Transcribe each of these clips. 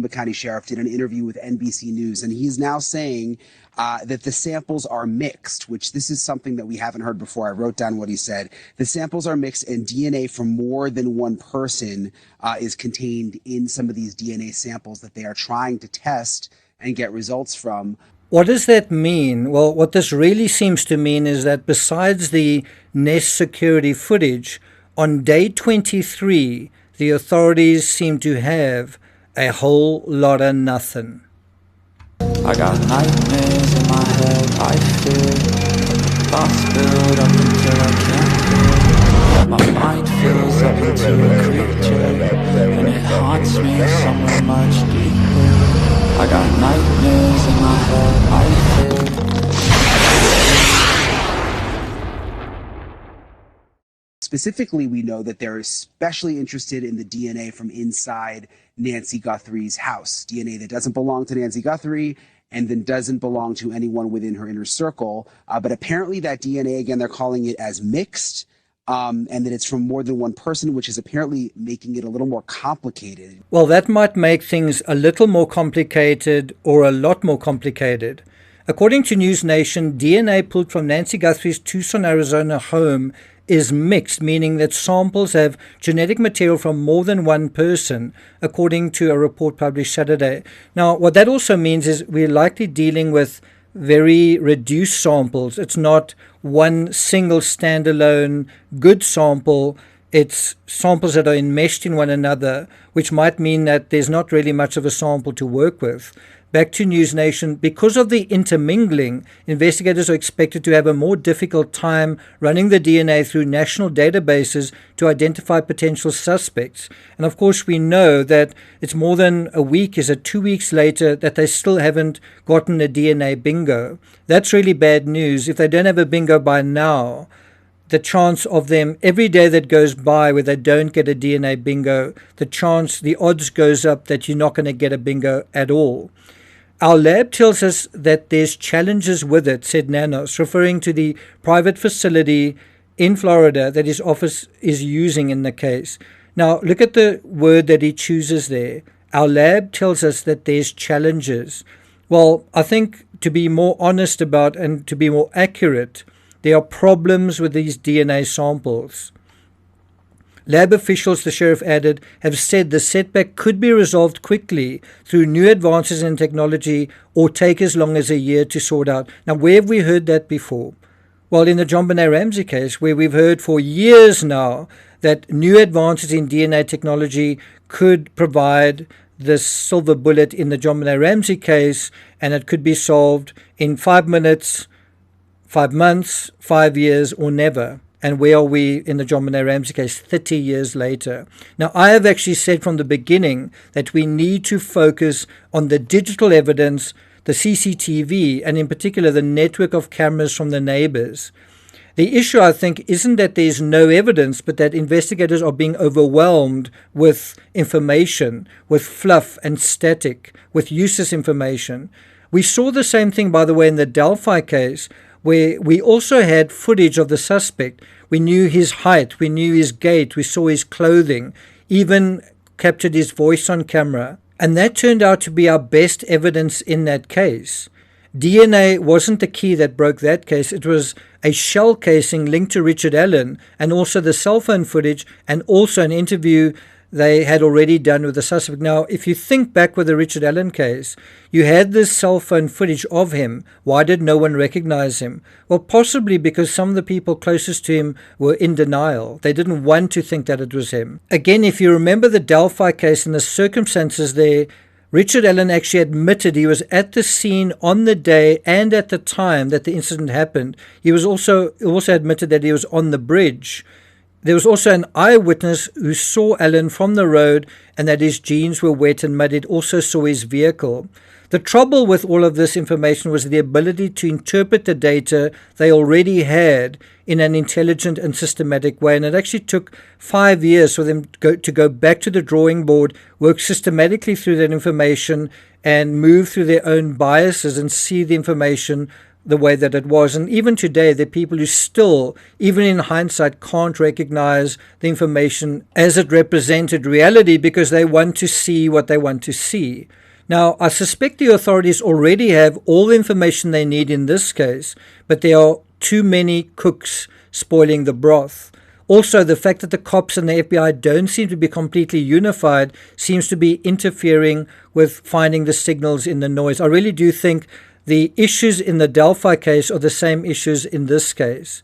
County Sheriff did an interview with NBC News, and he's now saying that the samples are mixed, which this is something that we haven't heard before. I wrote down what he said. The samples are mixed, and DNA from more than one person is contained in some of these DNA samples that they are trying to test and get results from. What does that mean? Well, what this really seems to mean is that besides the Nest security footage, on day 23, the authorities seem to have a whole lot of nothing. I got nightmares in my head, I fear. Thoughts build up until I can't feel. My mind fills up into a creature, and it haunts me somewhere much deeper. I got nightmares in my head, I fear. Specifically, we know that they're especially interested in the DNA from inside Nancy Guthrie's house, DNA that doesn't belong to Nancy Guthrie and then doesn't belong to anyone within her inner circle. But apparently that DNA, again, they're calling it as mixed, and that it's from more than one person, which is apparently making it a little more complicated. Well, that might make things a little more complicated or a lot more complicated. According to News Nation, DNA pulled from Nancy Guthrie's Tucson, Arizona home is mixed, meaning that samples have genetic material from more than one person, according to a report published Saturday. Now, what that also means is we're likely dealing with very reduced samples. It's not one single standalone good sample. It's samples that are enmeshed in one another, which might mean that there's not really much of a sample to work with. Back to News Nation, because of the intermingling, investigators are expected to have a more difficult time running the DNA through national databases to identify potential suspects. And of course, we know that it's more than a week, is it 2 weeks later, that they still haven't gotten a DNA bingo. That's really bad news. If they don't have a bingo by now, the chance of them, every day that goes by where they don't get a DNA bingo, the odds goes up that you're not going to get a bingo at all. Our lab tells us that there's challenges with it, said Nanos, referring to the private facility in Florida that his office is using in the case. Now, look at the word that he chooses there. Our lab tells us that there's challenges. Well, I think to be more honest about and to be more accurate, there are problems with these DNA samples. Lab officials, the sheriff added, have said the setback could be resolved quickly through new advances in technology or take as long as a year to sort out. Now, where have we heard that before? Well, in the JonBenet Ramsey case, where we've heard for years now that new advances in DNA technology could provide the silver bullet in the JonBenet Ramsey case, and it could be solved in 5 minutes, 5 months, 5 years, or never. And where are we in the JonBenet Ramsey case 30 years later? Now, I have actually said from the beginning that we need to focus on the digital evidence, the CCTV, and in particular the network of cameras from the neighbors. The issue, I think, isn't that there's no evidence, but that investigators are being overwhelmed with information, with fluff and static, with useless information. We saw the same thing, by the way, in the Delphi case, where we also had footage of the suspect. We knew his height, we knew his gait, we saw his clothing, even captured his voice on camera. And that turned out to be our best evidence in that case. DNA wasn't the key that broke that case. It was a shell casing linked to Richard Allen, and also the cell phone footage, and also an interview they had already done with the suspect. Now, if you think back with the Richard Allen case, you had this cell phone footage of him. Why did no one recognize him? Well, possibly because some of the people closest to him were in denial. They didn't want to think that it was him. Again, if you remember the Delphi case and the circumstances there, Richard Allen actually admitted he was at the scene on the day and at the time that the incident happened. He also admitted that he was on the bridge. There was also an eyewitness who saw Allen from the road and that his jeans were wet and muddy. It also saw his vehicle. The trouble with all of this information was the ability to interpret the data they already had in an intelligent and systematic way. And it actually took 5 years for them to go back to the drawing board, work systematically through that information, and move through their own biases and see the information the way that it was. And even today, there are people who still, even in hindsight, can't recognize the information as it represented reality because they want to see what they want to see. Now, I suspect the authorities already have all the information they need in this case, but there are too many cooks spoiling the broth. Also, the fact that the cops and the FBI don't seem to be completely unified seems to be interfering with finding the signals in the noise. I really do think the issues in the Delphi case are the same issues in this case.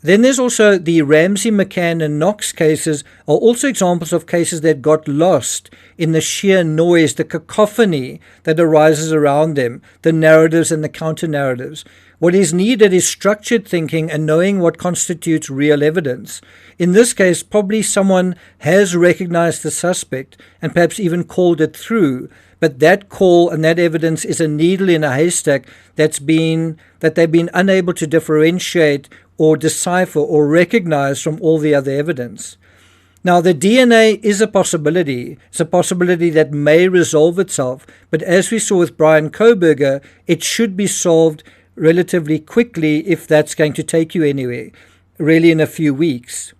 Then there's also the Ramsey, McCann, and Knox cases are also examples of cases that got lost in the sheer noise, the cacophony that arises around them, the narratives and the counter-narratives. What is needed is structured thinking and knowing what constitutes real evidence. In this case, probably someone has recognized the suspect and perhaps even called it through, but that call and that evidence is a needle in a haystack that they've been unable to differentiate or decipher or recognize from all the other evidence. Now, the DNA is a possibility. It's a possibility that may resolve itself, but as we saw with Brian Kohberger, it should be solved relatively quickly if that's going to take you anywhere, really in a few weeks.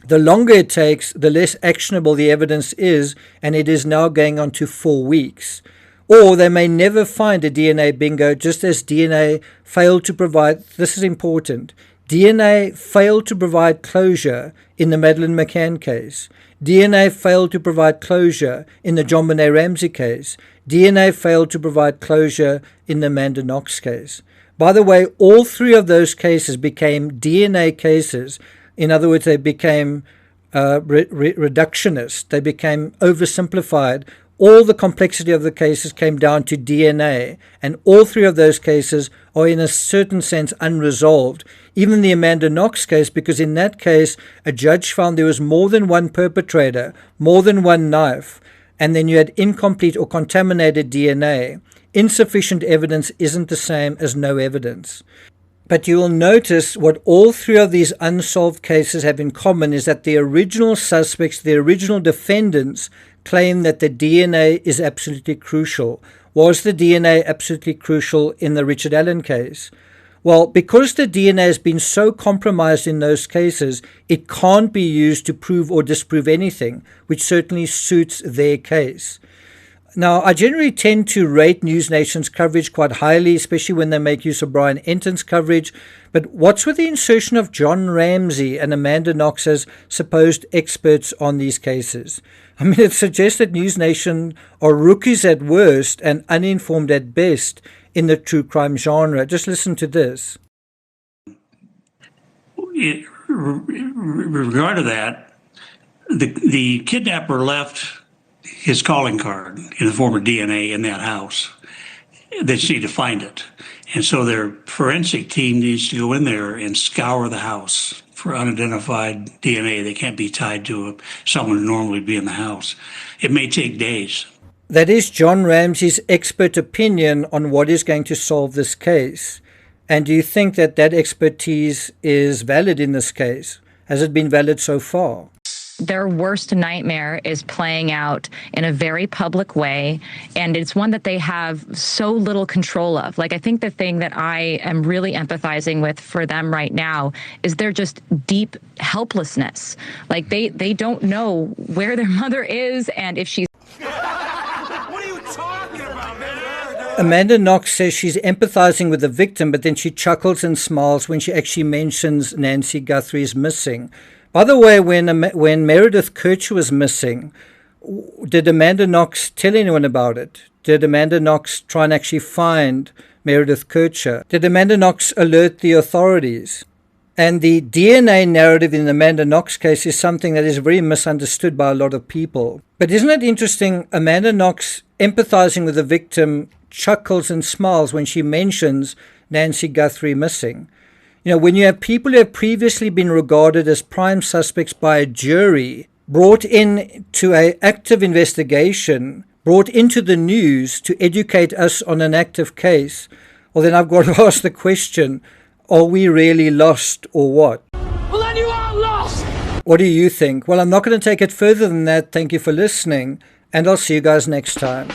The longer it takes, the less actionable the evidence is, and it is now going on to 4 weeks. Or they may never find a DNA bingo, just as DNA failed to provide, this is important, DNA failed to provide closure in the Madeleine McCann case. DNA failed to provide closure in the John Benet Ramsey case. DNA failed to provide closure in the Amanda Knox case. By the way, all three of those cases became DNA cases. In other words, they became reductionist. They became oversimplified. All the complexity of the cases came down to DNA, and all three of those cases are in a certain sense unresolved. Even the Amanda Knox case, because in that case, a judge found there was more than one perpetrator, more than one knife, and then you had incomplete or contaminated DNA. Insufficient evidence isn't the same as no evidence. But you will notice what all three of these unsolved cases have in common is that the original suspects, the original defendants, claim that the DNA is absolutely crucial. Was the DNA absolutely crucial in the Richard Allen case? Well, because the DNA has been so compromised in those cases, it can't be used to prove or disprove anything, which certainly suits their case. Now, I generally tend to rate News Nation's coverage quite highly, especially when they make use of Brian Enton's coverage. But what's with the insertion of John Ramsey and Amanda Knox as supposed experts on these cases? I mean, it suggests that News Nation are rookies at worst and uninformed at best in the true crime genre. Just listen to this. In regard to that, the kidnapper left his calling card in the form of DNA in that house. They just need to find it. And so their forensic team needs to go in there and scour the house for unidentified DNA that can't be tied to someone who normally be in the house. It may take days. That is John Ramsey's expert opinion on what is going to solve this case. And do you think that that expertise is valid in this case? Has it been valid so far? Their worst nightmare is playing out in a very public way, and it's one that they have so little control of. Like, I think the thing that I am really empathizing with for them right now is their just deep helplessness. Like, they don't know where their mother is and if she's... What are you talking about, man? Amanda Knox says she's empathizing with the victim, but then she chuckles and smiles when she actually mentions Nancy Guthrie's missing. By the way, when Meredith Kircher was missing, did Amanda Knox tell anyone about it? Did Amanda Knox try and actually find Meredith Kircher? Did Amanda Knox alert the authorities? And the DNA narrative in the Amanda Knox case is something that is very misunderstood by a lot of people. But isn't it interesting, Amanda Knox empathizing with the victim chuckles and smiles when she mentions Nancy Guthrie missing. You know, when you have people who have previously been regarded as prime suspects by a jury, brought in to an active investigation, brought into the news to educate us on an active case, well, then I've got to ask the question, are we really lost or what? Well, then you are lost! What do you think? Well, I'm not going to take it further than that. Thank you for listening, and I'll see you guys next time.